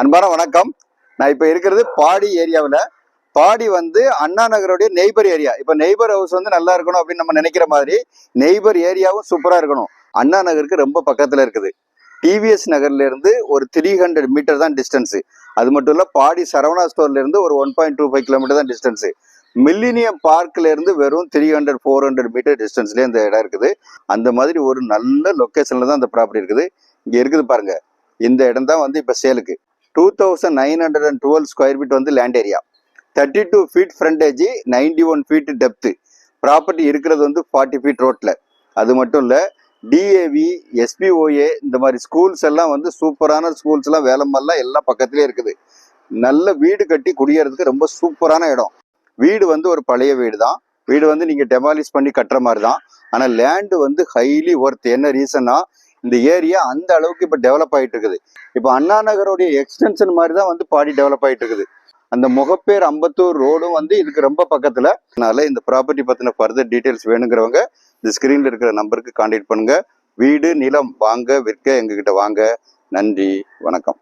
அன்பான வணக்கம். நான் இப்போ இருக்கிறது பாடி ஏரியாவில். பாடி வந்து அண்ணா நகருடைய நெய்பர் ஏரியா. இப்போ நெய்பர் ஹவுஸ் வந்து நல்லா இருக்கணும் அப்படின்னு நம்ம நினைக்கிற மாதிரி நெய்பர் ஏரியாவும் சூப்பராக இருக்கணும். அண்ணா நகருக்கு ரொம்ப பக்கத்தில் இருக்குது. டிவிஎஸ் நகர்ல இருந்து ஒரு 300 மீட்டர் தான் டிஸ்டன்ஸு. அது மட்டும் இல்லை, பாடி சரவணா ஸ்டோர்ல இருந்து ஒரு 1.25 கிலோமீட்டர் தான் டிஸ்டன்ஸு. மில்லினியம் பார்க்ல இருந்து வெறும் 300-400 மீட்டர் டிஸ்டன்ஸ்லேயே இந்த இடம் இருக்குது. அந்த மாதிரி ஒரு நல்ல லொக்கேஷன்ல தான் அந்த ப்ராப்பர்ட்டி இருக்குது. இங்கே இருக்குது பாருங்க. இந்த இடம் தான் வந்து இப்போ சேலுக்கு. 2912 ஸ்கொயர் ஃபீட் வந்து land area, 32 feet frontage, 91 feet depth. Property இருக்கிறது வந்து 40 ஃபீட் ரோட்ல. அது மட்டும் இல்லை, டிஏவி, எஸ்பிஓஏ இந்த மாதிரி ஸ்கூல்ஸ் எல்லாம் வந்து சூப்பரான ஸ்கூல்ஸ் எல்லாம் வேலம்மெல்லாம் எல்லாம் பக்கத்துலேயே இருக்குது. நல்ல வீடு கட்டி குடியேறதுக்கு ரொம்ப சூப்பரான இடம். வீடு வந்து ஒரு பழைய வீடு தான். வீடு வந்து நீங்கள் டெமாலிஷ் பண்ணி கட்டுற மாதிரி தான். ஆனால் லேண்டு வந்து ஹைலி ஒர்த். என்ன ரீசன்னா, இந்த ஏரியா அந்த அளவுக்கு இப்போ டெவலப் ஆகிட்டு இருக்குது. இப்போ அண்ணா நகருடைய எக்ஸ்டென்ஷன் மாதிரி தான் வந்து பாடி டெவலப் ஆகிட்டு இருக்குது. அந்த முகப்பேர் அம்பத்தூர் ரோடும் வந்து இதுக்கு ரொம்ப பக்கத்தில். அதனால இந்த ப்ராப்பர்ட்டி பற்றின ஃபர்தர் டீட்டெயில்ஸ் வேணுங்கிறவங்க இந்த ஸ்க்ரீனில் இருக்கிற நம்பருக்கு கான்டாக்ட் பண்ணுங்க. வீடு நிலம் வாங்க விற்க எங்ககிட்ட வாங்க. நன்றி, வணக்கம்.